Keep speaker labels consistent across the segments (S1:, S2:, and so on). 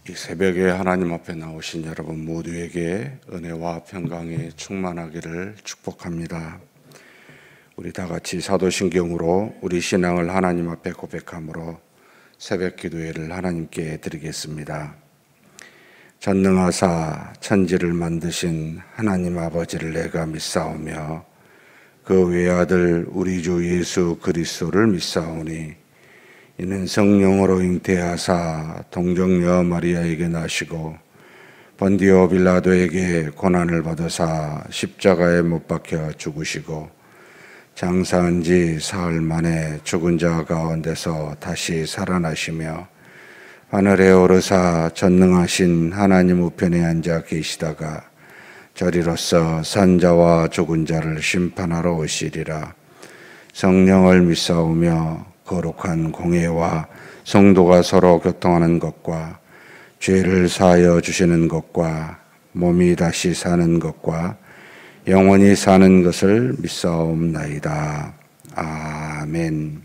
S1: 이 새벽에 하나님 앞에 나오신 여러분 모두에게 은혜와 평강이 충만하기를 축복합니다. 우리 다 같이 사도신경으로 우리 신앙을 하나님 앞에 고백함으로 새벽 기도회를 하나님께 드리겠습니다. 전능하사 천지를 만드신 하나님 아버지를 내가 믿사오며 그 외아들 우리 주 예수 그리스도를 믿사오니 이는 성령으로 잉태하사 동정녀 마리아에게 나시고 본디오 빌라도에게 고난을 받으사 십자가에 못 박혀 죽으시고 장사한 지 사흘 만에 죽은 자 가운데서 다시 살아나시며 하늘에 오르사 전능하신 하나님 우편에 앉아 계시다가 저리로서 산자와 죽은 자를 심판하러 오시리라. 성령을 믿사오며 거룩한 공예와 성도가 서로 교통하는 것과 죄를 사하여 주시는 것과 몸이 다시 사는 것과 영원히 사는 것을 믿사옵나이다. 아멘.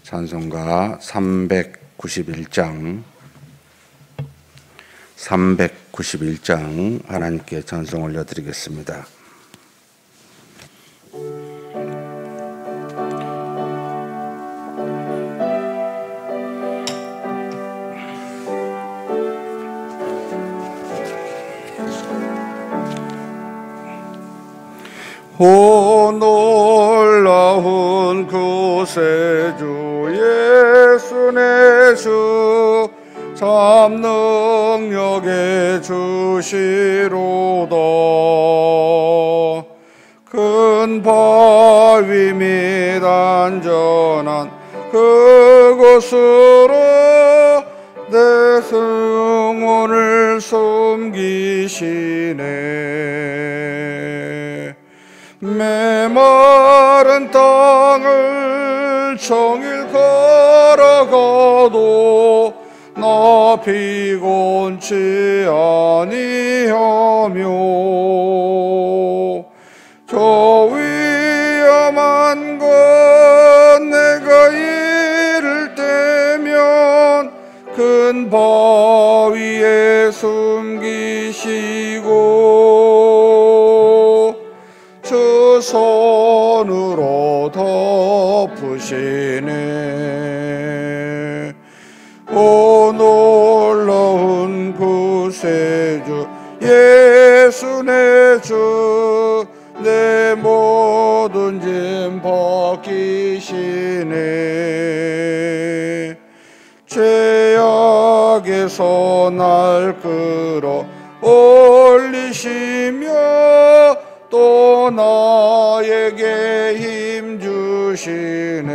S1: 찬송가 391장 하나님께 찬송 올려드리겠습니다.
S2: 오 놀라운 구세주 예수 내 주 참 능력의 주시로다. 큰 바위 및 안전한 그곳으로 내 승원을 숨기시네. 메마른 땅을 종일 걸어가도 나 피곤치 아니하며 저 위험한 곳 내가 이를 때면 큰 바위에 숨기시고 주 손으로 덮으시네. 오 놀라운 구세주 예수 내 주 내 모든 짐 벗기시네. 죄악에서 날 끌어 올리시며 또 나에게 힘 주시네.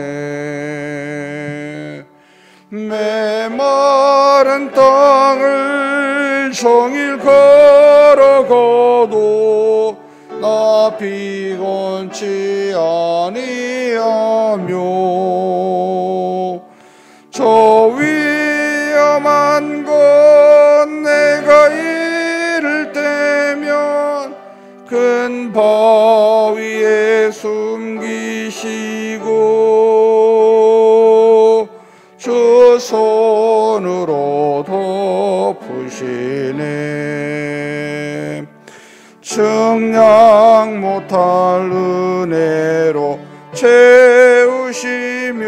S2: 메마른 땅을 종일 걸어가도 나 피곤치 아니하며 저 위험한 곳 내가 이를 때면 큰 바위에 숨기시고 주 손으로 덮으시네. 측량 못할 은혜로 채우시며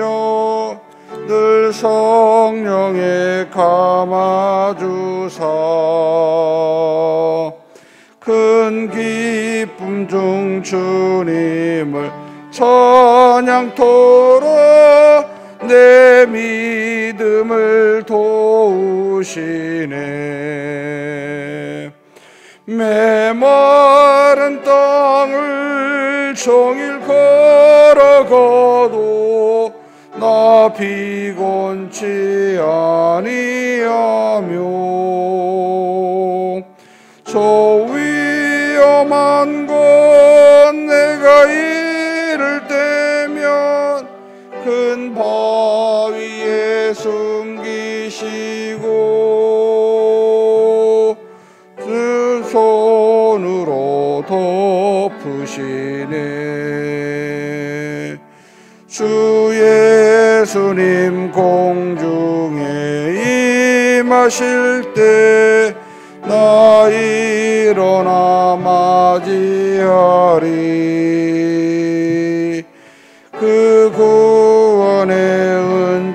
S2: 늘 성령에 감아주사 큰 기쁨 중 주님을 찬양토록 내 믿음을 도우시네. 메마른 땅을 종일 걸어가도 나 피곤치 아니하며 저 위험한 곳 내가 이를 때면 큰 바위에 숨기시고 두 손으로 덮으시네. 주 예수님 공중에 임하실 때 나 일어나 맞이하리. 그 구원의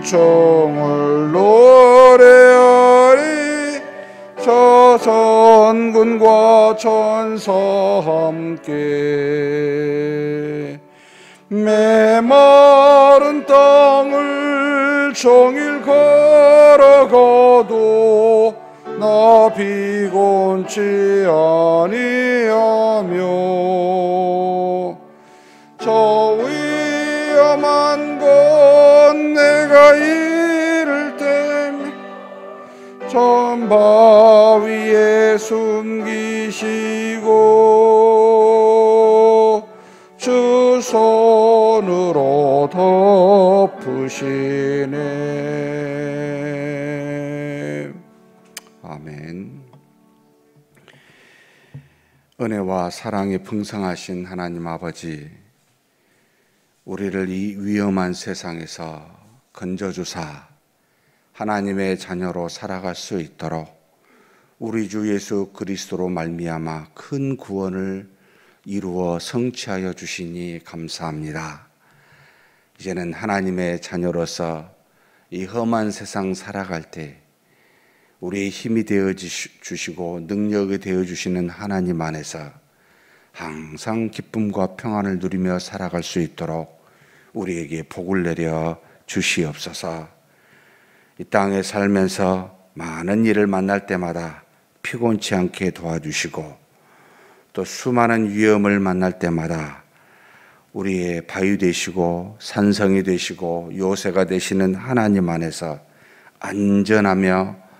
S2: 은총을 노래하리. 저선군과 천사 함께 메마른 땅을 종일 걸어가도 나 피곤치 아니하며 저 위험한 곳 내가 이를 때면 전바 위에 숨기시고 주 손으로 덮으시네. 아멘. 은혜와 사랑이 풍성하신 하나님 아버지, 우리를 이 위험한 세상에서 건져주사 하나님의 자녀로 살아갈 수 있도록 우리 주 예수 그리스도로 말미암아 큰 구원을 이루어 성취하여 주시니 감사합니다. 이제는 하나님의 자녀로서 이 험한 세상 살아갈 때 우리의 힘이 되어 주시고 능력이 되어 주시는 하나님 안에서 항상 기쁨과 평안을 누리며 살아갈 수 있도록 우리에게 복을 내려 주시옵소서. 이 땅에 살면서 많은 일을 만날 때마다 피곤치 않게 도와주시고 또 수많은 위험을 만날 때마다 우리의 바위 되시고 산성이 되시고 요새가 되시는 하나님 안에서 안전하며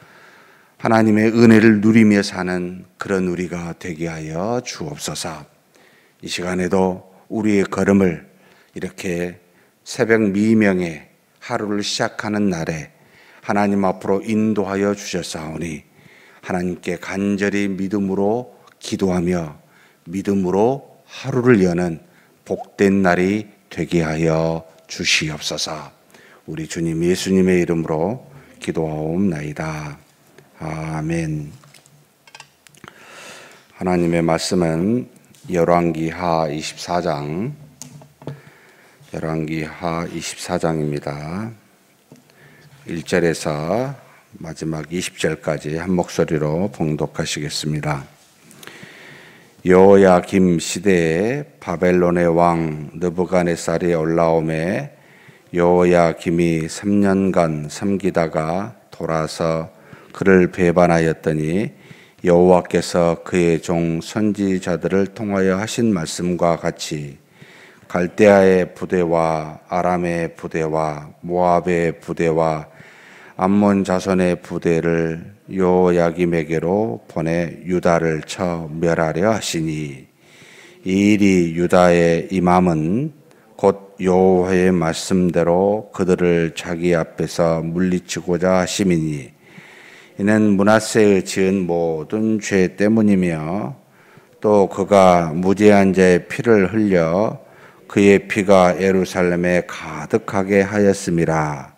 S2: 하나님의 은혜를 누리며 사는 그런 우리가 되게 하여 주옵소서. 이 시간에도 우리의 걸음을 이렇게 새벽 미명에 하루를 시작하는 날에 하나님 앞으로 인도하여 주셨사오니 하나님께 간절히 믿음으로 기도하며 믿음으로 하루를 여는 복된 날이 되게 하여 주시옵소서. 우리 주님 예수님의 이름으로 기도하옵나이다. 아멘. 하나님의 말씀은 열왕기하 24장 열왕기하 24장입니다. 1절에서 마지막 20절까지 한 목소리로 봉독하시겠습니다. 여호야김 시대에 바벨론의 왕 느부갓네살이 올라오매 여호야김이 3년간 섬기다가 돌아서 그를 배반하였더니 여호와께서 그의 종 선지자들을 통하여 하신 말씀과 같이 갈대아의 부대와 아람의 부대와 모압의 부대와 암몬 자손의 부대를 여호야김에게로 보내 유다를 쳐 멸하려 하시니 이 일이 유다에 임함은 곧 여호와의 말씀대로 그들을 자기 앞에서 물리치고자 하심이니 이는 므낫세의 지은 모든 죄 때문이며 또 그가 무죄한 자의 피를 흘려 그의 피가 예루살렘에 가득하게 하였음이라.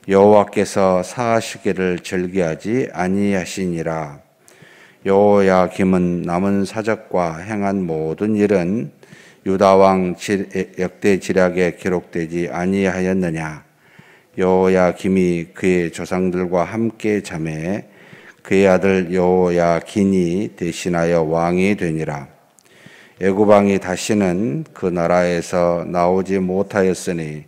S2: 여호와께서 사하시기를 절기하지 아니하시니라. 여호야김은 남은 사적과 행한 모든 일은 유다 왕 역대 지략에 기록되지 아니하였느냐. 여호야김이 그의 조상들과 함께 잠에 그의 아들 여호야긴이 대신하여 왕이 되니라. 애굽 왕이 다시는 그 나라에서 나오지 못하였으니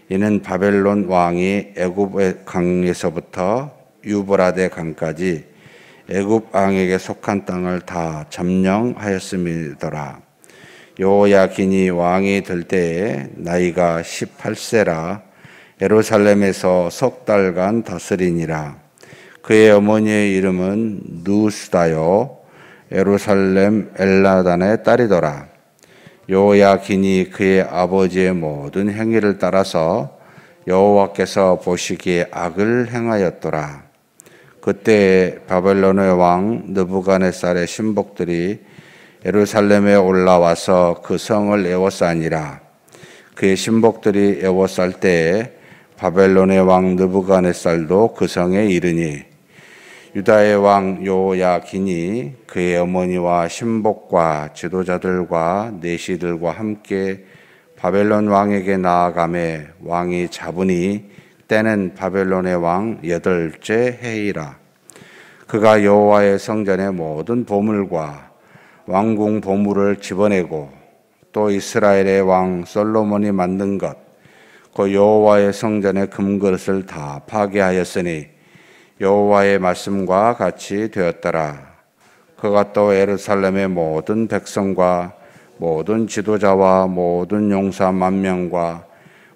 S2: 이는 바벨론 왕이 애굽의 강에서부터 유브라데 강까지 애굽 왕에게 속한 땅을 다 점령하였음이더라. 여호야긴이 왕이 될 때에 나이가 18세라 예루살렘에서 석 달간 다스리니라. 그의 어머니의 이름은 누스다요 예루살렘 엘라단의 딸이더라. 여호야긴이 그의 아버지의 모든 행위를 따라서 여호와께서 보시기에 악을 행하였더라. 그때 바벨론의 왕 느부갓네살의 신복들이 예루살렘에 올라와서 그 성을 에워싸니라. 그의 신복들이 에워쌀 때에 바벨론의 왕 느부갓네살도 그 성에 이르니 유다의 왕 요야긴이 그의 어머니와 신복과 지도자들과 내시들과 함께 바벨론 왕에게 나아가매 왕이 잡으니 때는 바벨론의 왕 8째 해이라. 그가 여호와의 성전의 모든 보물과 왕궁 보물을 집어내고 또 이스라엘의 왕 솔로몬이 만든 것 그 여호와의 성전의 금그릇을 다 파괴하였으니 여호와의 말씀과 같이 되었더라. 그가 또 예루살렘의 모든 백성과 모든 지도자와 모든 용사 10,000명과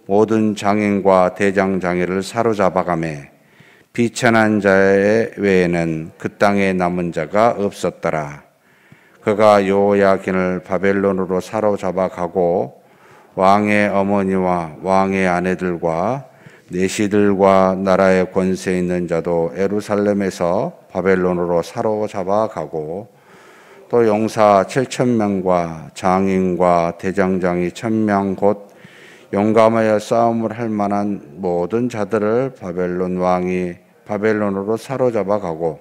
S2: 모든 장인과 대장장이를 사로잡아가매 비천한 자의 외에는 그 땅에 남은 자가 없었더라. 그가 여호야긴을 바벨론으로 사로잡아 가고 왕의 어머니와 왕의 아내들과 내시들과 나라의 권세 있는 자도 예루살렘에서 바벨론으로 사로잡아 가고 또 용사 7,000명과 장인과 대장장이 1,000명 곧 용감하여 싸움을 할 만한 모든 자들을 바벨론 왕이 바벨론으로 사로잡아 가고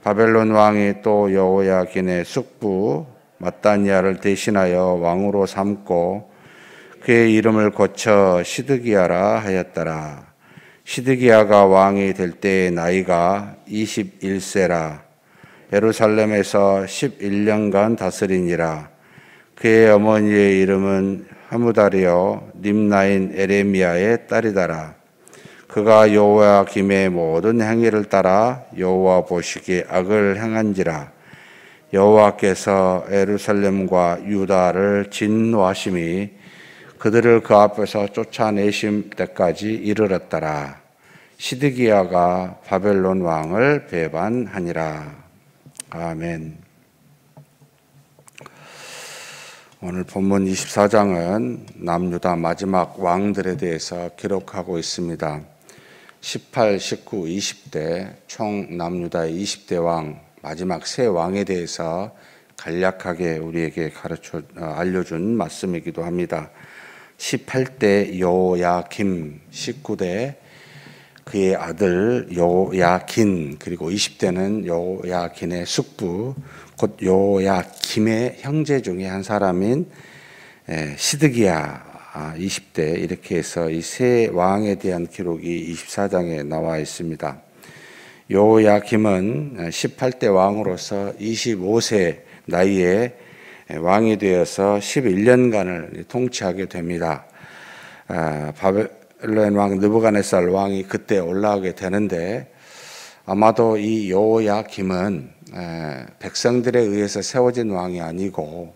S2: 바벨론 왕이 또 여호야긴의 숙부 마따니아를 대신하여 왕으로 삼고 그의 이름을 고쳐 시드기야라 하였더라. 시드기야가 왕이 될 때의 나이가 21세라. 예루살렘에서 11년간 다스리니라. 그의 어머니의 이름은 하무다리요 림나인 에레미야의 딸이더라. 그가 여호야김의 모든 행위를 따라 여호와 보시기에 악을 행한지라. 여호와께서 예루살렘과 유다를 진노하심이 그들을 그 앞에서 쫓아내심 때까지 이르렀더라. 시드기야가 바벨론 왕을 배반하니라. 아멘. 오늘 본문 24장은 남유다 마지막 왕들에 대해서 기록하고 있습니다. 18, 19, 20대 총 남유다의 20대 왕 마지막 세 왕에 대해서 간략하게 우리에게 알려준 말씀이기도 합니다. 18대 요야김, 19대 그의 아들 요야긴, 그리고 20대는 요야긴의 숙부 곧 요야김의 형제 중에 한 사람인 시드기야 20대, 이렇게 해서 이 세 왕에 대한 기록이 24장에 나와 있습니다. 요야김은 18대 왕으로서 25세 나이에 왕이 되어서 11년간을 통치하게 됩니다. 바벨론 왕 느부갓네살 왕이 그때 올라오게 되는데 아마도 이 요야김은 백성들에 의해서 세워진 왕이 아니고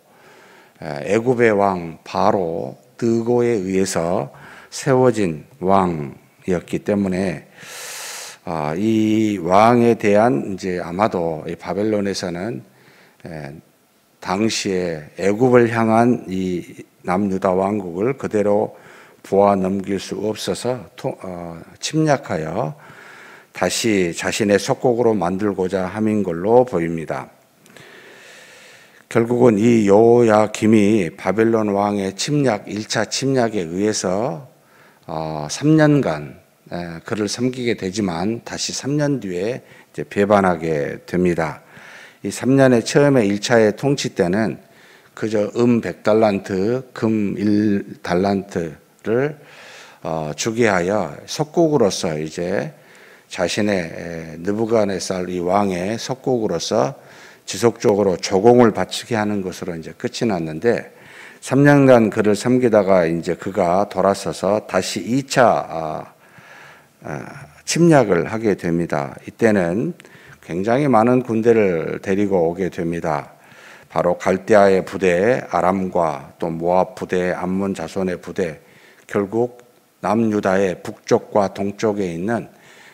S2: 애굽의 왕 바로 드고에 의해서 세워진 왕이었기 때문에 이 왕에 대한 이제 아마도 이 바벨론에서는 당시에 애굽을 향한 이 남유다 왕국을 그대로 보아 넘길 수 없어서 침략하여 다시 자신의 속국으로 만들고자 함인 걸로 보입니다. 결국은 이 요야김이 바벨론 왕의 침략, 1차 침략에 의해서 3년간 그를 섬기게 되지만 다시 3년 뒤에 이제 배반하게 됩니다. 이 3년의 처음에 1차의 통치 때는 그저 100달란트, 금 1달란트를 주게 하여 속국으로서 이제 자신의 느부갓네살 이 왕의 속국으로서 지속적으로 조공을 바치게 하는 것으로 이제 끝이 났는데 3년간 그를 섬기다가 이제 그가 돌아서서 다시 2차 침략을 하게 됩니다. 이때는 굉장히 많은 군대를 데리고 오게 됩니다. 바로 갈대아의 부대, 아람과 또 모압 부대, 암몬 자손의 부대, 결국 남유다의 북쪽과 동쪽에 있는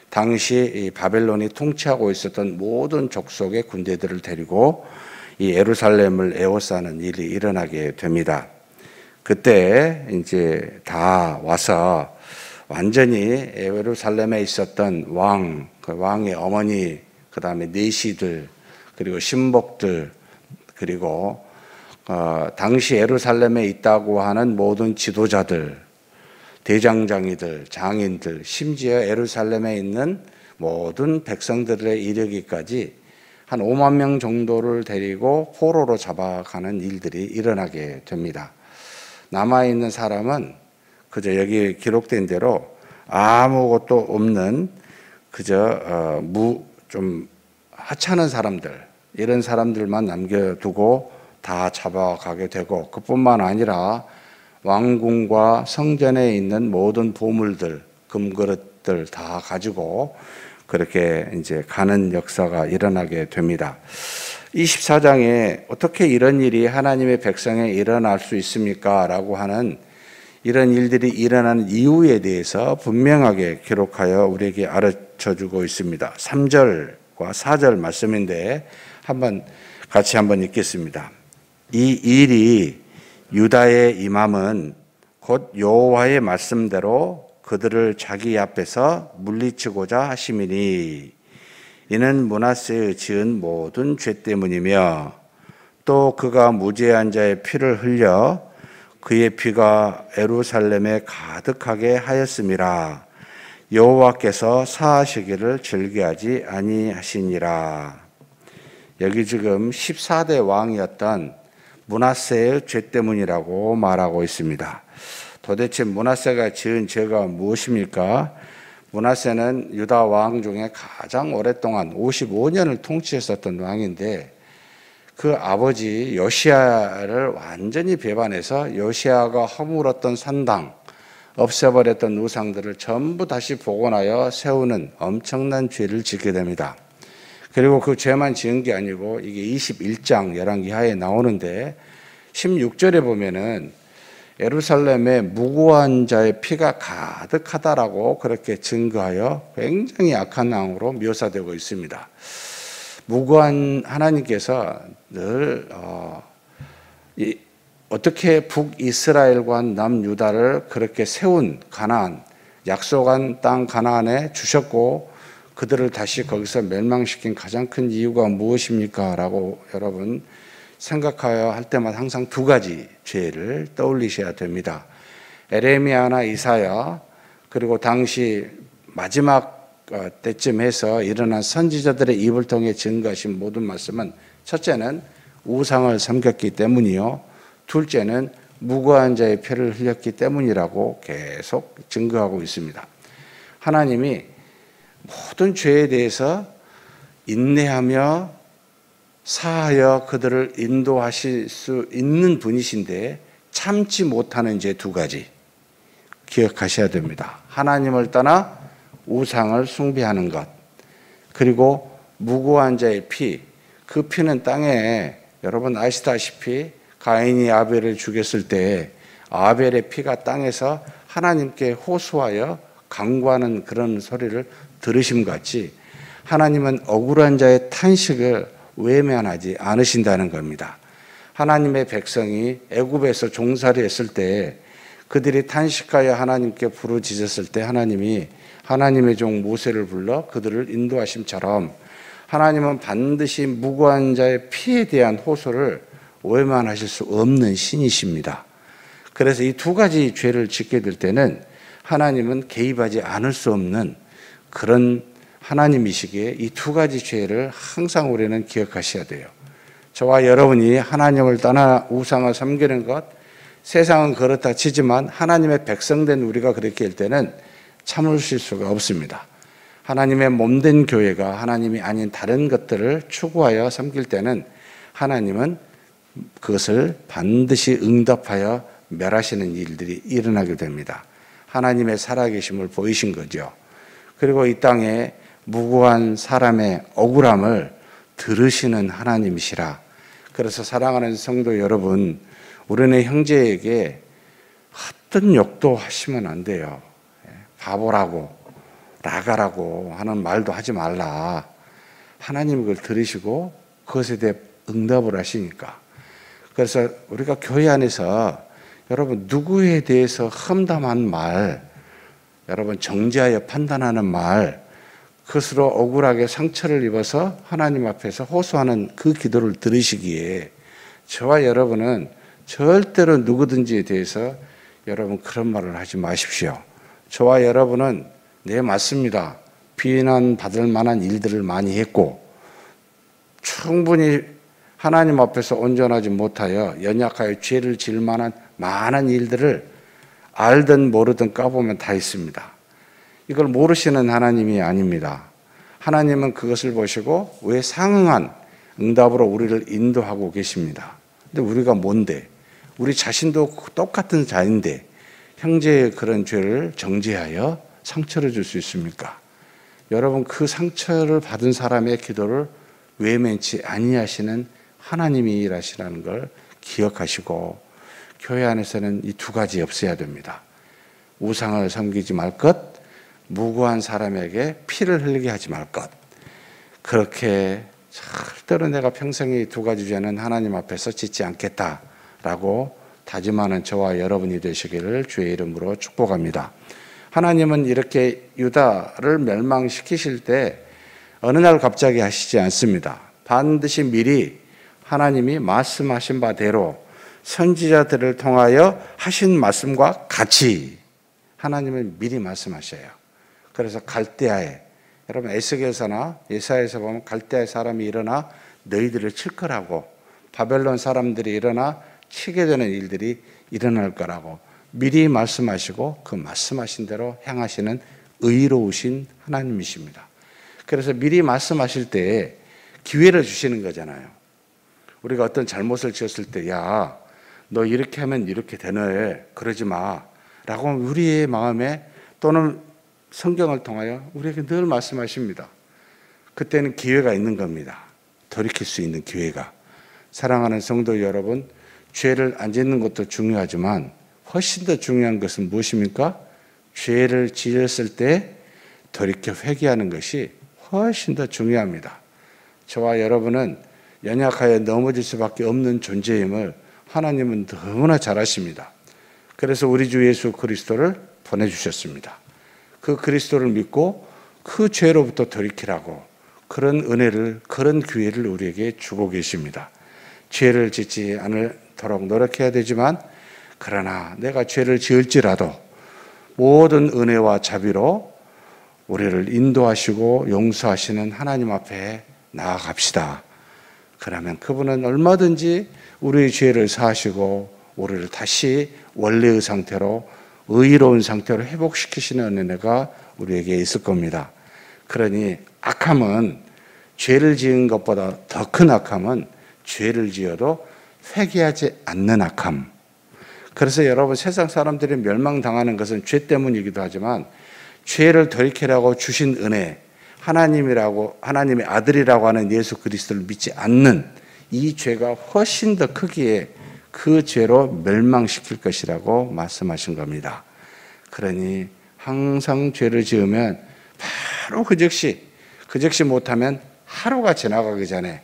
S2: 당시 이 바벨론이 통치하고 있었던 모든 족속의 군대들을 데리고 이 예루살렘을 에워싸는 일이 일어나게 됩니다. 그때 이제 다 와서 완전히 예루살렘에 있었던 왕, 그 왕의 어머니, 그 다음에 내시들, 그리고 신복들, 그리고 당시 예루살렘에 있다고 하는 모든 지도자들, 대장장이들, 장인들, 심지어 예루살렘에 있는 모든 백성들에 이르기까지 한 5만 명 정도를 데리고 포로로 잡아가는 일들이 일어나게 됩니다. 남아있는 사람은 그저 여기 기록된 대로 아무것도 없는 그저 좀 하찮은 사람들, 이런 사람들만 남겨두고 다 잡아가게 되고, 그뿐만 아니라 왕궁과 성전에 있는 모든 보물들, 금그릇들 다 가지고 그렇게 이제 가는 역사가 일어나게 됩니다. 24장에 어떻게 이런 일이 하나님의 백성에 일어날 수 있습니까? 라고 하는 이런 일들이 일어나는 이유에 대해서 분명하게 기록하여 우리에게 가르쳐주고 있습니다. 3절과 4절 말씀인데 같이 한번 읽겠습니다. 이 일이 유다에 임함은 곧 여호와의 말씀대로 그들을 자기 앞에서 물리치고자 하심이니 이는 므낫세의 지은 모든 죄 때문이며 또 그가 무죄한 자의 피를 흘려 그의 피가 예루살렘에 가득하게 하였음이라. 여호와께서 사하시기를 즐겨하지 아니하시니라. 여기 지금 14대 왕이었던 므낫세의 죄 때문이라고 말하고 있습니다. 도대체 므낫세가 지은 죄가 무엇입니까? 므낫세는 유다 왕 중에 가장 오랫동안 55년을 통치했었던 왕인데, 그 아버지 요시야를 완전히 배반해서 요시야가 허물었던 산당, 없애버렸던 우상들을 전부 다시 복원하여 세우는 엄청난 죄를 짓게 됩니다. 그리고 그 죄만 지은 게 아니고 이게 21장 열왕기하에 나오는데 16절에 보면은 예루살렘에 무고한 자의 피가 가득하다라고 그렇게 증거하여 굉장히 악한 왕으로 묘사되고 있습니다. 무고한 하나님께서 늘 어떻게 북이스라엘과 남유다를 그렇게 세운 가나안, 약속한 땅 가나안에 주셨고 그들을 다시 거기서 멸망시킨 가장 큰 이유가 무엇입니까? 라고 여러분 생각하여 할 때마다 항상 두 가지 죄를 떠올리셔야 됩니다. 에레미야나 이사야, 그리고 당시 마지막 때쯤 해서 일어난 선지자들의 입을 통해 증거하신 모든 말씀은, 첫째는 우상을 섬겼기 때문이요, 둘째는 무고한 자의 피를 흘렸기 때문이라고 계속 증거하고 있습니다. 하나님이 모든 죄에 대해서 인내하며 사하여 그들을 인도하실 수 있는 분이신데 참지 못하는 죄 두 가지 기억하셔야 됩니다. 하나님을 떠나 우상을 숭배하는 것, 그리고 무고한 자의 피, 그 피는 땅에, 여러분 아시다시피 가인이 아벨을 죽였을 때 아벨의 피가 땅에서 하나님께 호소하여 간구하는 그런 소리를 들으심같이 하나님은 억울한 자의 탄식을 외면하지 않으신다는 겁니다. 하나님의 백성이 애굽에서 종살이 했을 때 그들이 탄식하여 하나님께 부르짖었을 때 하나님이 하나님의 종 모세를 불러 그들을 인도하심처럼 하나님은 반드시 무고한 자의 피에 대한 호소를 외면하실 수 없는 신이십니다. 그래서 이 두 가지 죄를 짓게 될 때는 하나님은 개입하지 않을 수 없는 그런 하나님이시기에 이 두 가지 죄를 항상 우리는 기억하셔야 돼요. 저와 여러분이 하나님을 떠나 우상을 섬기는 것, 세상은 그렇다 치지만 하나님의 백성된 우리가 그렇게 할 때는 참으실 수가 없습니다. 하나님의 몸된 교회가 하나님이 아닌 다른 것들을 추구하여 섬길 때는 하나님은 그것을 반드시 응답하여 멸하시는 일들이 일어나게 됩니다. 하나님의 살아계심을 보이신 거죠. 그리고 이 땅에 무고한 사람의 억울함을 들으시는 하나님이시라. 그래서 사랑하는 성도 여러분, 우리는 형제에게 어떤 욕도 하시면 안 돼요. 바보라고, 나가라고 하는 말도 하지 말라. 하나님이 그걸 들으시고 그것에 대해 응답을 하시니까. 그래서 우리가 교회 안에서 여러분 누구에 대해서 험담한 말, 여러분 정죄하여 판단하는 말, 그것으로 억울하게 상처를 입어서 하나님 앞에서 호소하는 그 기도를 들으시기에 저와 여러분은 절대로 누구든지에 대해서 여러분 그런 말을 하지 마십시오. 저와 여러분은 네 맞습니다. 비난받을 만한 일들을 많이 했고 충분히 하나님 앞에서 온전하지 못하여 연약하여 죄를 지을 만한 많은 일들을 알든 모르든 까보면 다 있습니다. 이걸 모르시는 하나님이 아닙니다. 하나님은 그것을 보시고 왜 상응한 응답으로 우리를 인도하고 계십니다. 근데 우리가 뭔데? 우리 자신도 똑같은 자인데 형제의 그런 죄를 정죄하여 상처를 줄 수 있습니까? 여러분, 그 상처를 받은 사람의 기도를 외면치 아니하시는 하나님이 일하시라는 걸 기억하시고 교회 안에서는 이 두 가지 없어야 됩니다. 우상을 섬기지 말 것, 무고한 사람에게 피를 흘리게 하지 말 것. 그렇게 절대로 내가 평생에 이 두 가지 죄는 하나님 앞에서 짓지 않겠다라고 다짐하는 저와 여러분이 되시기를 주의 이름으로 축복합니다. 하나님은 이렇게 유다를 멸망시키실 때 어느 날 갑자기 하시지 않습니다. 반드시 미리 하나님이 말씀하신 바대로 선지자들을 통하여 하신 말씀과 같이 하나님은 미리 말씀하셔요. 그래서 갈대아에, 여러분 에스겔서나 예사야에서 보면 갈대아의 사람이 일어나 너희들을 칠 거라고, 바벨론 사람들이 일어나 치게 되는 일들이 일어날 거라고 미리 말씀하시고 그 말씀하신 대로 행하시는 의로우신 하나님이십니다. 그래서 미리 말씀하실 때 기회를 주시는 거잖아요. 우리가 어떤 잘못을 지었을 때, 야, 너 이렇게 하면 이렇게 되네, 그러지 마 라고 우리의 마음에 또는 성경을 통하여 우리에게 늘 말씀하십니다. 그때는 기회가 있는 겁니다. 돌이킬 수 있는 기회가. 사랑하는 성도 여러분, 죄를 안 짓는 것도 중요하지만 훨씬 더 중요한 것은 무엇입니까? 죄를 지었을 때 돌이켜 회개하는 것이 훨씬 더 중요합니다. 저와 여러분은 연약하여 넘어질 수밖에 없는 존재임을 하나님은 너무나 잘 아십니다. 그래서 우리 주 예수 그리스도를 보내주셨습니다. 그 그리스도를 믿고 그 죄로부터 돌이키라고 그런 은혜를, 그런 기회를 우리에게 주고 계십니다. 죄를 짓지 않도록 노력해야 되지만 그러나 내가 죄를 지을지라도 모든 은혜와 자비로 우리를 인도하시고 용서하시는 하나님 앞에 나아갑시다. 그러면 그분은 얼마든지 우리의 죄를 사하시고 우리를 다시 원래의 상태로, 의로운 상태로 회복시키시는 은혜가 우리에게 있을 겁니다. 그러니 악함은, 죄를 지은 것보다 더 큰 악함은 죄를 지어도 회개하지 않는 악함. 그래서 여러분, 세상 사람들이 멸망당하는 것은 죄 때문이기도 하지만 죄를 돌이키라고 주신 은혜, 하나님의 아들이라고 하는 예수 그리스도를 믿지 않는 이 죄가 훨씬 더 크기에 그 죄로 멸망시킬 것이라고 말씀하신 겁니다. 그러니 항상 죄를 지으면 바로 그 즉시 못하면 하루가 지나가기 전에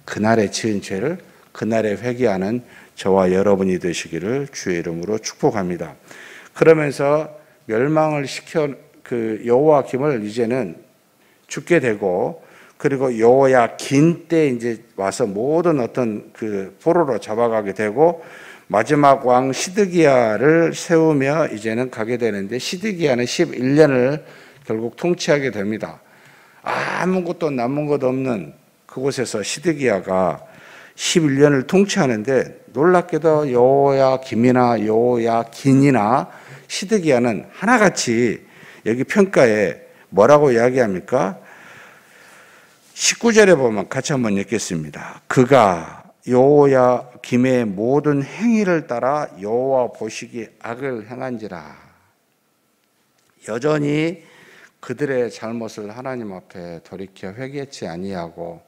S2: 그날에 지은 죄를 그날에 회개하는 저와 여러분이 되시기를 주의 이름으로 축복합니다. 그러면서 멸망을 시켜 여호야김을 이제는 죽게 되고, 그리고 여호야긴 때 이제 와서 모든 어떤 포로로 잡아가게 되고, 마지막 왕 시드기야를 세우며 이제는 가게 되는데, 시드기야는 11년을 결국 통치하게 됩니다. 아무것도 남은 것 없는 그곳에서 시드기야가 11년을 통치하는데, 놀랍게도 여호야김이나 여호야긴이나 시드기야는 하나같이 여기 평가에 뭐라고 이야기합니까? 19절에 보면 같이 한번 읽겠습니다. 그가 여호야김의 모든 행위를 따라 여호와 보시기에 악을 행한지라. 여전히 그들의 잘못을 하나님 앞에 돌이켜 회개치 아니하고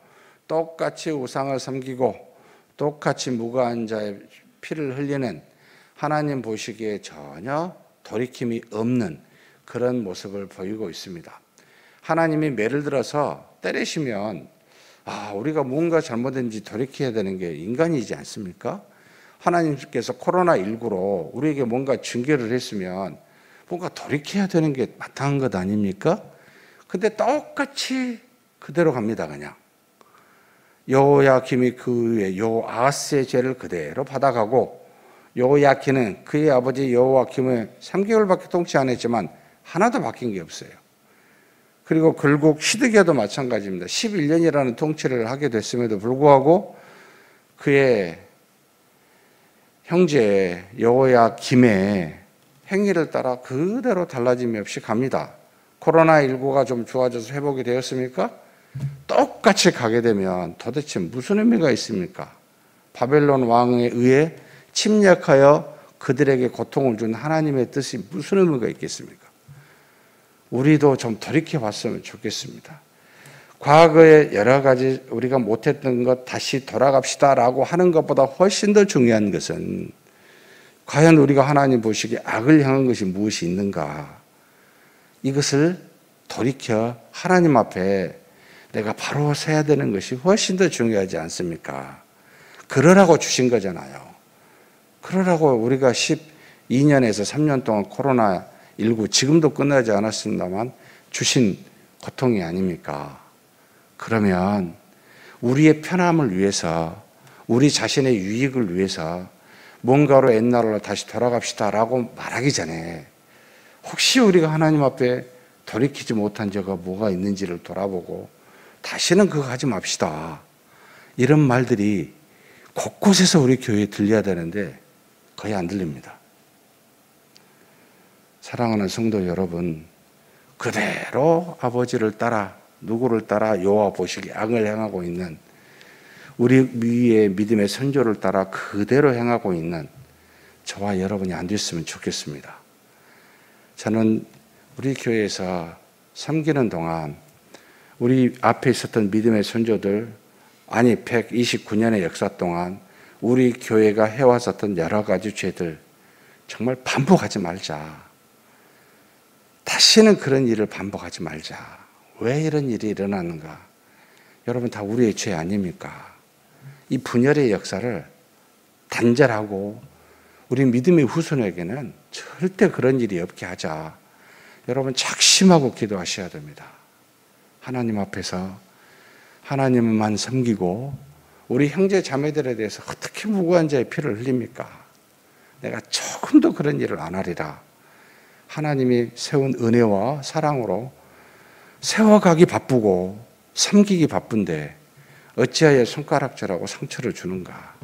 S2: 똑같이 우상을 섬기고 똑같이 무고한 자의 피를 흘리는, 하나님 보시기에 전혀 돌이킴이 없는 그런 모습을 보이고 있습니다. 하나님이 예를 들어서 때리시면 우리가 뭔가 잘못된지 돌이켜야 되는 게 인간이지 않습니까? 하나님께서 코로나19로 우리에게 뭔가 징계를 했으면 뭔가 돌이켜야 되는 게 마땅한 것 아닙니까? 근데 똑같이 그대로 갑니다. 그냥 여호야김이 그 위에 여호아하스의 죄를 그대로 받아가고, 여호야긴은 그의 아버지 여호야김을 3개월밖에 통치 안 했지만 하나도 바뀐 게 없어요. 그리고 결국 시드기야도 마찬가지입니다. 11년이라는 통치를 하게 됐음에도 불구하고 그의 형제 여호야김의 행위를 따라 그대로 달라짐이 없이 갑니다. 코로나19가 좀 좋아져서 회복이 되었습니까? 똑같이 가게 되면 도대체 무슨 의미가 있습니까? 바벨론 왕에 의해 침략하여 그들에게 고통을 준 하나님의 뜻이 무슨 의미가 있겠습니까? 우리도 좀 돌이켜 봤으면 좋겠습니다. 과거에 여러 가지 우리가 못했던 것 다시 돌아갑시다라고 하는 것보다 훨씬 더 중요한 것은 과연 우리가 하나님 보시기에 악을 향한 것이 무엇이 있는가? 이것을 돌이켜 하나님 앞에 내가 바로 서야 되는 것이 훨씬 더 중요하지 않습니까? 그러라고 주신 거잖아요. 그러라고 우리가 12년에서 3년 동안 코로나19 지금도 끝나지 않았습니다만 주신 고통이 아닙니까? 그러면 우리의 편함을 위해서 우리 자신의 유익을 위해서 뭔가로 옛날로 다시 돌아갑시다라고 말하기 전에 혹시 우리가 하나님 앞에 돌이키지 못한 죄가 뭐가 있는지를 돌아보고 다시는 그거 하지 맙시다. 이런 말들이 곳곳에서 우리 교회에 들려야 되는데 거의 안 들립니다. 사랑하는 성도 여러분, 그대로 아버지를 따라 누구를 따라 여호와 보시기에 악을 행하고 있는 우리 위의 믿음의 선조를 따라 그대로 행하고 있는 저와 여러분이 안 됐으면 좋겠습니다. 저는 우리 교회에서 섬기는 동안 우리 앞에 있었던 믿음의 선조들, 아니 129년의 역사 동안 우리 교회가 해왔었던 여러 가지 죄들 정말 반복하지 말자. 다시는 그런 일을 반복하지 말자. 왜 이런 일이 일어나는가? 여러분 다 우리의 죄 아닙니까? 이 분열의 역사를 단절하고 우리 믿음의 후손에게는 절대 그런 일이 없게 하자. 여러분 작심하고 기도하셔야 됩니다. 하나님 앞에서 하나님만 섬기고 우리 형제 자매들에 대해서 어떻게 무고한 자의 피를 흘립니까? 내가 조금도 그런 일을 안 하리라. 하나님이 세운 은혜와 사랑으로 세워가기 바쁘고 섬기기 바쁜데 어찌하여 손가락질하고 상처를 주는가?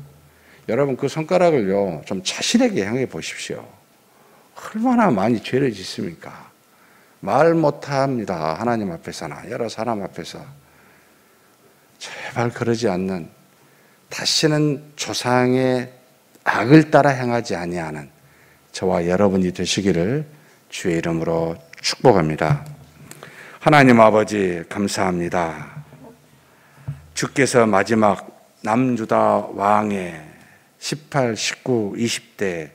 S2: 여러분 그 손가락을요 좀 자신에게 향해 보십시오. 얼마나 많이 죄를 짓습니까? 말 못합니다. 하나님 앞에서나 여러 사람 앞에서. 제발 그러지 않는, 다시는 조상의 악을 따라 행하지 아니하는 저와 여러분이 되시기를 주의 이름으로 축복합니다. 하나님 아버지 감사합니다. 주께서 마지막 남유다 왕의 18, 19, 20대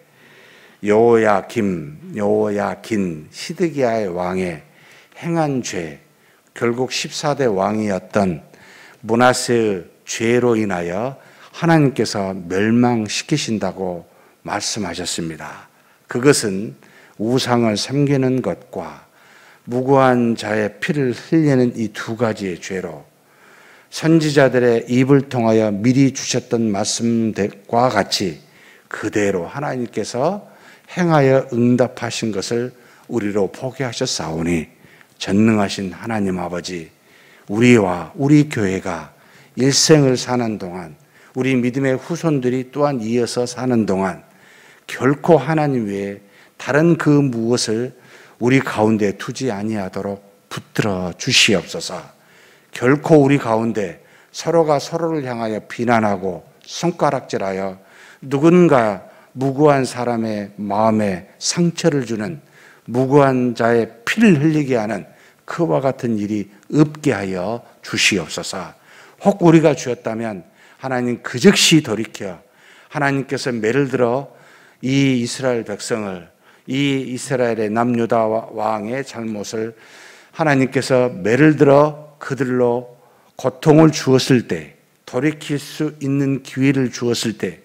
S2: 여호야긴 시드기야의 왕의 행한 죄, 결국 14대 왕이었던 므낫세의 죄로 인하여 하나님께서 멸망시키신다고 말씀하셨습니다. 그것은 우상을 섬기는 것과 무고한 자의 피를 흘리는 이 두 가지의 죄로 선지자들의 입을 통하여 미리 주셨던 말씀과 같이 그대로 하나님께서 행하여 응답하신 것을 우리로 보게 하셨사오니 전능하신 하나님 아버지, 우리와 우리 교회가 일생을 사는 동안 우리 믿음의 후손들이 또한 이어서 사는 동안 결코 하나님 외에 다른 그 무엇을 우리 가운데 두지 아니하도록 붙들어 주시옵소서. 결코 우리 가운데 서로가 서로를 향하여 비난하고 손가락질하여 누군가 무고한 사람의 마음에 상처를 주는 무고한 자의 피를 흘리게 하는 그와 같은 일이 없게 하여 주시옵소서. 혹 우리가 주었다면 하나님 그 즉시 돌이켜 하나님께서 매를 들어 이 이스라엘 백성을, 이 이스라엘의 남유다 왕의 잘못을 하나님께서 매를 들어 그들로 고통을 주었을 때, 돌이킬 수 있는 기회를 주었을 때,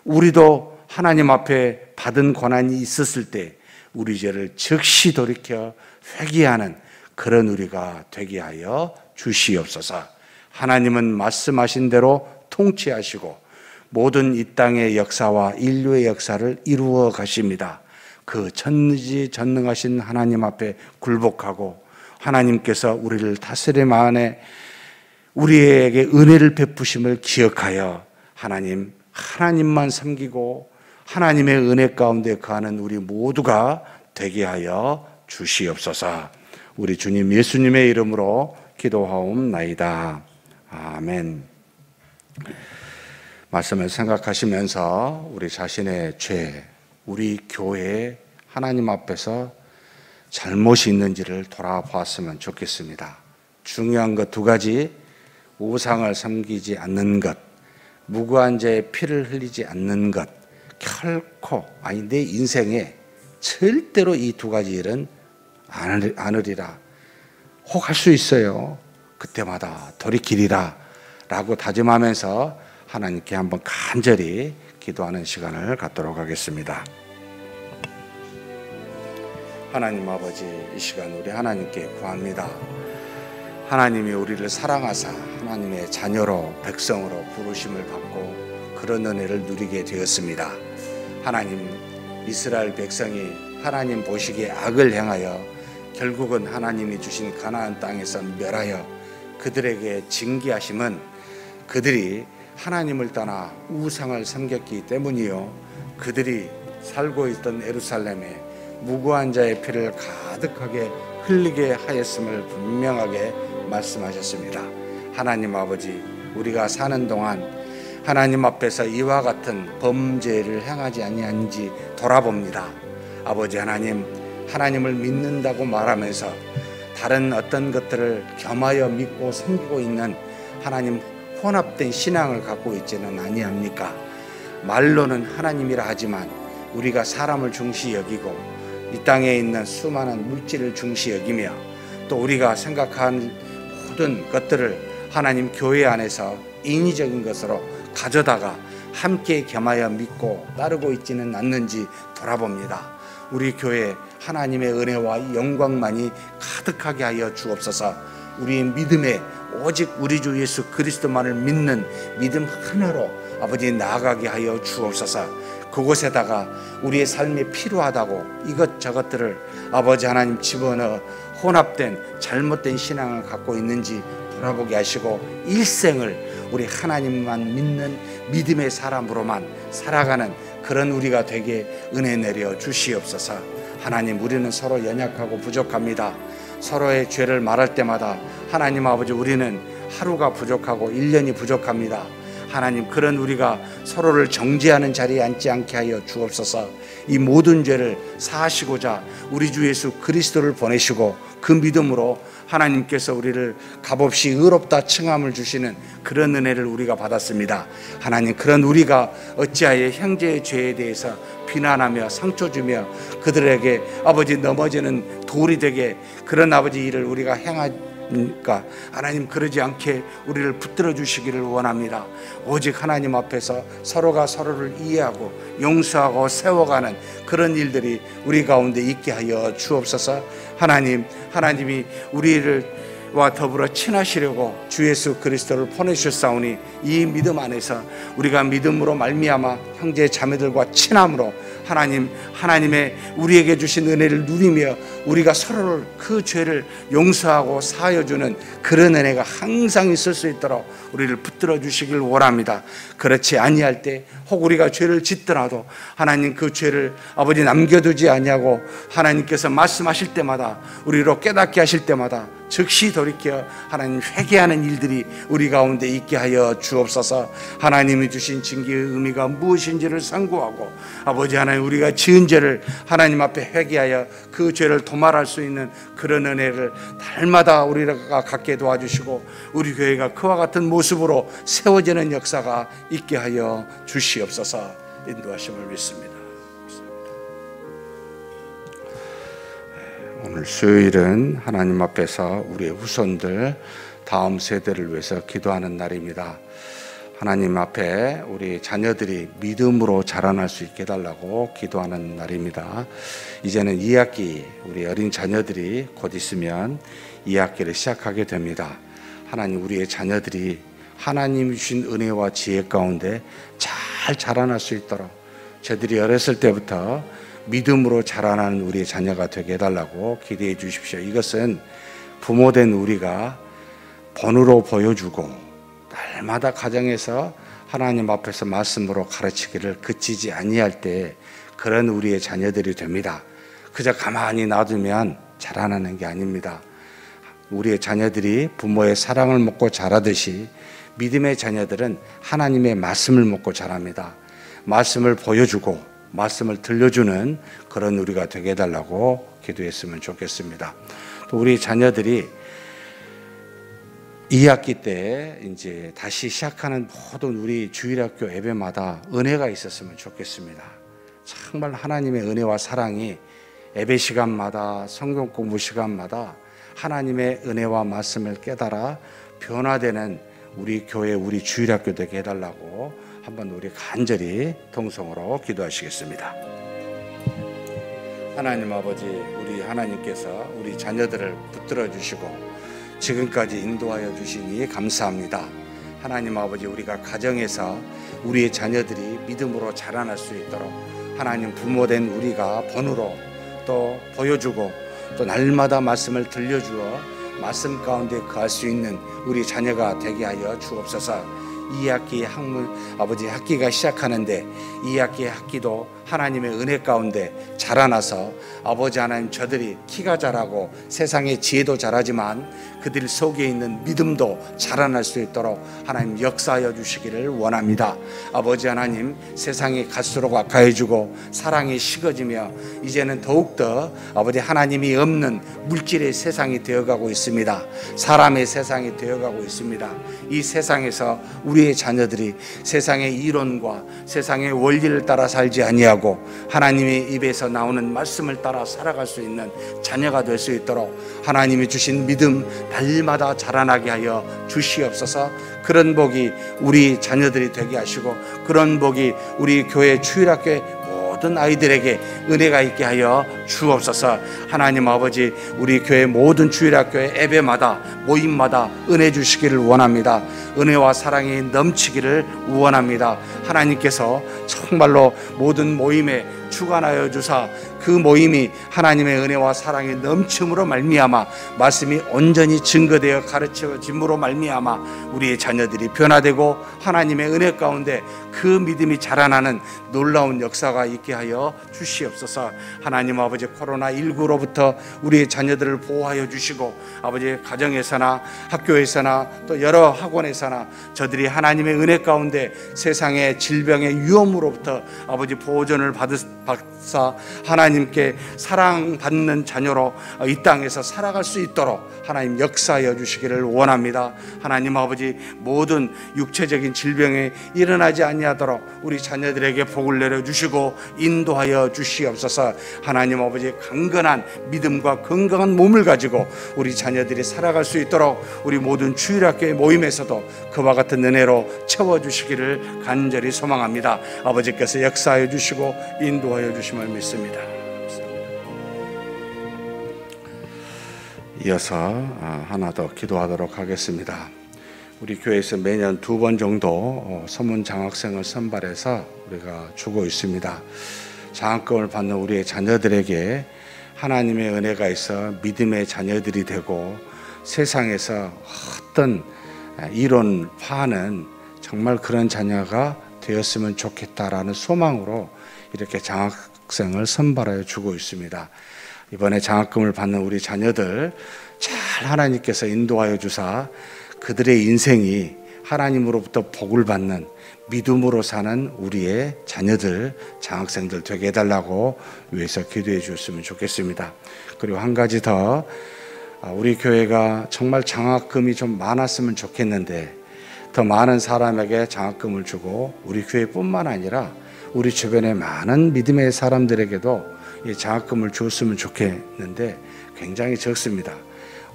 S2: 우리도 하나님 앞에 받은 고난이 있었을 때 우리 죄를 즉시 돌이켜 회개하는 그런 우리가 되게 하여 주시옵소서. 하나님은 말씀하신 대로 통치하시고 모든 이 땅의 역사와 인류의 역사를 이루어 가십니다. 그 전지전능하신 하나님 앞에 굴복하고 하나님께서 우리를 다스림 안에 우리에게 은혜를 베푸심을 기억하여 하나님만 섬기고 하나님의 은혜 가운데 거하는 우리 모두가 되게 하여 주시옵소서. 우리 주님 예수님의 이름으로 기도하옵나이다. 아멘. 말씀을 생각하시면서 우리 자신의 죄, 우리 교회에 하나님 앞에서 잘못이 있는지를 돌아보았으면 좋겠습니다. 중요한 것 두 가지, 우상을 섬기지 않는 것, 무고한 자의 피를 흘리지 않는 것, 결코 내 인생에 절대로 이 두 가지 일은 않으리라. 혹 할 수 있어요. 그때마다 돌이키리라 라고 다짐하면서 하나님께 한번 간절히 기도하는 시간을 갖도록 하겠습니다. 하나님 아버지, 이 시간 우리 하나님께 구합니다. 하나님이 우리를 사랑하사 하나님의 자녀로 백성으로 부르심을 받고 그런 은혜를 누리게 되었습니다. 하나님, 이스라엘 백성이 하나님 보시기에 악을 행하여 결국은 하나님이 주신 가나안 땅에서 멸하여 그들에게 징계하심은 그들이 하나님을 떠나 우상을 섬겼기 때문이요, 그들이 살고 있던 예루살렘에 무고한 자의 피를 가득하게 흘리게 하였음을 분명하게 말씀하셨습니다. 하나님 아버지, 우리가 사는 동안 하나님 앞에서 이와 같은 범죄를 행하지 아니한지 돌아봅니다. 아버지 하나님, 하나님을 믿는다고 말하면서 다른 어떤 것들을 겸하여 믿고 섬기고 있는 하나님 혼합된 신앙을 갖고 있지는 아니합니까? 말로는 하나님이라 하지만 우리가 사람을 중시 여기고 이 땅에 있는 수많은 물질을 중시 여기며 또 우리가 생각한 모든 것들을 하나님 교회 안에서 인위적인 것으로 가져다가 함께 겸하여 믿고 따르고 있지는 않는지 돌아봅니다. 우리 교회 하나님의 은혜와 영광만이 가득하게 하여 주옵소서. 우리의 믿음에 오직 우리 주 예수 그리스도만을 믿는 믿음 하나로 아버지 나아가게 하여 주옵소서. 그곳에다가 우리의 삶에 필요하다고 이것저것들을 아버지 하나님 집어넣어 혼합된 잘못된 신앙을 갖고 있는지 돌아보게 하시고 일생을 우리 하나님만 믿는 믿음의 사람으로만 살아가는 그런 우리가 되게 은혜 내려 주시옵소서. 하나님, 우리는 서로 연약하고 부족합니다. 서로의 죄를 말할 때마다 하나님 아버지, 우리는 하루가 부족하고 1년이 부족합니다. 하나님, 그런 우리가 서로를 정죄하는 자리에 앉지 않게 하여 주옵소서. 이 모든 죄를 사하시고자 우리 주 예수 그리스도를 보내시고 그 믿음으로 하나님께서 우리를 값없이 의롭다 칭함을 주시는 그런 은혜를 우리가 받았습니다. 하나님, 그런 우리가 어찌하여 형제의 죄에 대해서 비난하며 상처 주며 그들에게 아버지 넘어지는 돌이 되게 그런 아버지 일을 우리가 행하니까 하나님, 그러지 않게 우리를 붙들어 주시기를 원합니다. 오직 하나님 앞에서 서로가 서로를 이해하고 용서하고 세워가는 그런 일들이 우리 가운데 있게 하여 주옵소서. 하나님이 우리와 더불어 친하시려고 주 예수 그리스도를 보내주셨사오니 이 믿음 안에서 우리가 믿음으로 말미암아 형제 자매들과 친함으로 하나님의 우리에게 주신 은혜를 누리며 우리가 서로를 그 죄를 용서하고 사하여주는 그런 은혜가 항상 있을 수 있도록 우리를 붙들어 주시길 원합니다. 그렇지 아니할 때 혹 우리가 죄를 짓더라도 하나님 그 죄를 아버지 남겨두지 아니하고 하나님께서 말씀하실 때마다 우리로 깨닫게 하실 때마다 즉시 돌이켜 하나님 회개하는 일들이 우리 가운데 있게 하여 주옵소서. 하나님이 주신 징계의 의미가 무엇인지를 상고하고 아버지 하나님, 우리가 지은 죄를 하나님 앞에 회개하여 그 죄를 도말할 수 있는 그런 은혜를 날마다 우리가 갖게 도와주시고 우리 교회가 그와 같은 모습으로 세워지는 역사가 있게 하여 주시옵소서. 인도하심을 믿습니다. 오늘 수요일은 하나님 앞에서 우리의 후손들, 다음 세대를 위해서 기도하는 날입니다. 하나님 앞에 우리 자녀들이 믿음으로 자라날 수 있게 해달라고 기도하는 날입니다. 이제는 2학기, 우리 어린 자녀들이 곧 있으면 2학기를 시작하게 됩니다. 하나님, 우리의 자녀들이 하나님이 주신 은혜와 지혜 가운데 잘 자라날 수 있도록 저들이 어렸을 때부터 믿음으로 자라나는 우리의 자녀가 되게 해달라고 기도해 주십시오. 이것은 부모된 우리가 본으로 보여주고 날마다 가정에서 하나님 앞에서 말씀으로 가르치기를 그치지 아니할 때 그런 우리의 자녀들이 됩니다. 그저 가만히 놔두면 자라나는 게 아닙니다. 우리의 자녀들이 부모의 사랑을 먹고 자라듯이 믿음의 자녀들은 하나님의 말씀을 먹고 자랍니다. 말씀을 보여주고 말씀을 들려주는 그런 우리가 되게 해달라고 기도했으면 좋겠습니다. 또 우리 자녀들이 2학기 때 이제 다시 시작하는 모든 우리 주일학교 예배마다 은혜가 있었으면 좋겠습니다. 정말 하나님의 은혜와 사랑이 예배 시간마다 성경 공부 시간마다 하나님의 은혜와 말씀을 깨달아 변화되는 우리 교회 우리 주일학교 되게 해달라고 한번 우리 간절히 통성으로 기도하시겠습니다. 하나님 아버지, 우리 하나님께서 우리 자녀들을 붙들어 주시고 지금까지 인도하여 주시니 감사합니다. 하나님 아버지, 우리가 가정에서 우리의 자녀들이 믿음으로 자라날 수 있도록 하나님 부모된 우리가 본으로 또 보여주고 또 날마다 말씀을 들려주어 말씀 가운데 거할 수 있는 우리 자녀가 되게 하여 주옵소서. 2학기 아버지 학기가 시작하는데 2학기 학기도 하나님의 은혜 가운데 자라나서 아버지 하나님 저들이 키가 자라고 세상의 지혜도 자라지만 그들 속에 있는 믿음도 자라날 수 있도록 하나님 역사하여 주시기를 원합니다. 아버지 하나님, 세상이 갈수록 악화해지고 사랑이 식어지며 이제는 더욱더 아버지 하나님이 없는 물질의 세상이 되어가고 있습니다. 사람의 세상이 되어가고 있습니다. 이 세상에서 우리의 자녀들이 세상의 이론과 세상의 원리를 따라 살지 아니하고 하나님의 입에서 나오는 말씀을 따라 살아갈 수 있는 자녀가 될 수 있도록 하나님이 주신 믿음 날마다 자라나게 하여 주시옵소서. 그런 복이 우리 자녀들이 되게 하시고 그런 복이 우리 교회 주일학교의 모든 아이들에게 은혜가 있게 하여 주옵소서. 하나님 아버지, 우리 교회 모든 주일학교의 예배마다 모임마다 은혜 주시기를 원합니다. 은혜와 사랑이 넘치기를 원합니다. 하나님께서 정말로 모든 모임에 주관하여 주사 그 모임이 하나님의 은혜와 사랑이 넘침으로 말미암아 말씀이 온전히 증거되어 가르쳐짐으로 말미암아 우리의 자녀들이 변화되고 하나님의 은혜 가운데 그 믿음이 자라나는 놀라운 역사가 있게 하여 주시옵소서. 하나님 아버지, 코로나19로부터 우리의 자녀들을 보호하여 주시고 아버지 가정에서나 학교에서나 또 여러 학원에서나 저들이 하나님의 은혜 가운데 세상의 질병의 위험으로부터 아버지 보호전을 받사 하나님께 사랑받는 자녀로 이 땅에서 살아갈 수 있도록 하나님 역사하여 주시기를 원합니다. 하나님 아버지, 모든 육체적인 질병에 일어나지 아니하도록 우리 자녀들에게 복을 내려주시고 인도하여 주시옵소서. 하나님 아버지, 강건한 믿음과 건강한 몸을 가지고 우리 자녀들이 살아갈 수 있도록 우리 모든 주일학교의 모임에서도 그와 같은 은혜로 채워주시기를 간절히 소망합니다. 아버지께서 역사하여 주시고 인도하여 주심을 믿습니다. 이어서 하나 더 기도하도록 하겠습니다. 우리 교회에서 매년 2번 정도 서문 장학생을 선발해서 우리가 주고 있습니다. 장학금을 받는 우리의 자녀들에게 하나님의 은혜가 있어 믿음의 자녀들이 되고 세상에서 어떤 이론 파는 정말 그런 자녀가 되었으면 좋겠다라는 소망으로 이렇게 장학생을 선발하여 주고 있습니다. 이번에 장학금을 받는 우리 자녀들 잘 하나님께서 인도하여 주사 그들의 인생이 하나님으로부터 복을 받는 믿음으로 사는 우리의 자녀들, 장학생들 되게 해달라고 위해서 기도해 주셨으면 좋겠습니다. 그리고 한 가지 더, 우리 교회가 정말 장학금이 좀 많았으면 좋겠는데 더 많은 사람에게 장학금을 주고 우리 교회뿐만 아니라 우리 주변의 많은 믿음의 사람들에게도 이 장학금을 줬으면 좋겠는데 굉장히 적습니다.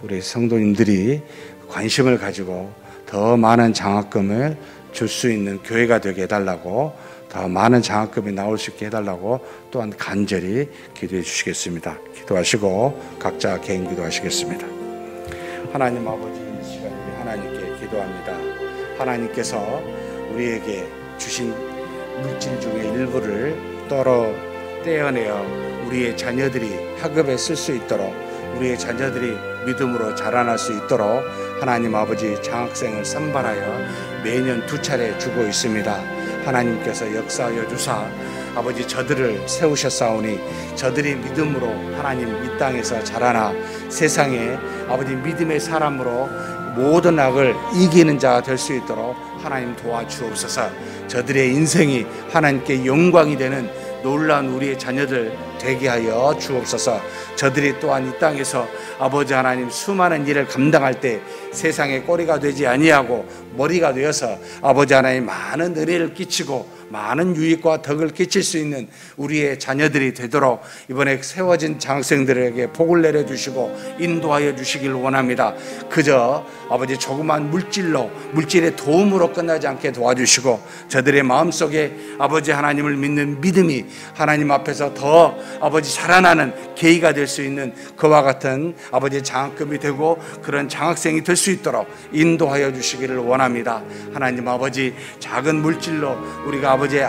S2: 우리 성도님들이 관심을 가지고 더 많은 장학금을 줄 수 있는 교회가 되게 해달라고, 더 많은 장학금이 나올 수 있게 해달라고 또한 간절히 기도해 주시겠습니다. 기도하시고 각자 개인 기도하시겠습니다. 하나님 아버지, 이 시간에 하나님께 기도합니다. 하나님께서 우리에게 주신 물질 중에 일부를 떼어내어 우리의 자녀들이 학업에 쓸 수 있도록, 우리의 자녀들이 믿음으로 자라날 수 있도록 하나님 아버지 장학생을 선발하여 매년 2차례 주고 있습니다. 하나님께서 역사하여 주사 아버지 저들을 세우셨사오니 저들이 믿음으로 하나님 이 땅에서 자라나 세상에 아버지 믿음의 사람으로 모든 악을 이기는 자가 될 수 있도록 하나님 도와주옵소서. 저들의 인생이 하나님께 영광이 되는 놀라운 우리의 자녀들 되게 하여 주옵소서. 저들이 또한 이 땅에서 아버지 하나님 수많은 일을 감당할 때 세상의 꼬리가 되지 아니하고 머리가 되어서 아버지 하나님 많은 은혜를 끼치고 많은 유익과 덕을 끼칠 수 있는 우리의 자녀들이 되도록 이번에 세워진 장학생들에게 복을 내려주시고 인도하여 주시길 원합니다. 그저 아버지 조그만 물질의 도움으로 끝나지 않게 도와주시고 저들의 마음속에 아버지 하나님을 믿는 믿음이 하나님 앞에서 더 아버지 자라나는 계기가 될 수 있는 그와 같은 아버지 장학금이 되고 그런 장학생이 될 수 있도록 인도하여 주시기를 원합니다. 하나님 아버지 작은 물질로 우리가 아버지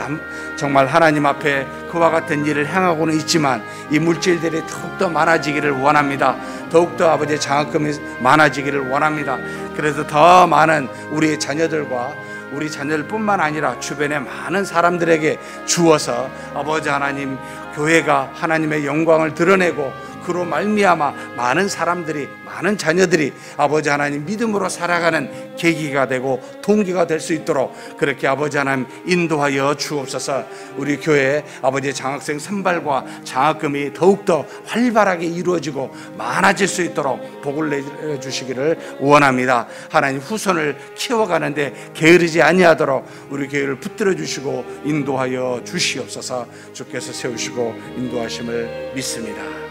S2: 정말 하나님 앞에 그와 같은 일을 행하고는 있지만 이 물질들이 더욱더 많아지기를 원합니다. 더욱더 아버지 장학금이 많아지기를 원합니다. 그래서 더 많은 우리 자녀들과 우리 자녀들뿐만 아니라 주변의 많은 사람들에게 주어서 아버지 하나님 교회가 하나님의 영광을 드러내고 그로 말미암아 많은 사람들이 많은 자녀들이 아버지 하나님 믿음으로 살아가는 계기가 되고 동기가 될 수 있도록 그렇게 아버지 하나님 인도하여 주옵소서. 우리 교회 아버지 장학생 선발과 장학금이 더욱더 활발하게 이루어지고 많아질 수 있도록 복을 내주시기를 원합니다. 하나님 후손을 키워가는데 게으르지 아니하도록 우리 교회를 붙들어 주시고 인도하여 주시옵소서. 주께서 세우시고 인도하심을 믿습니다.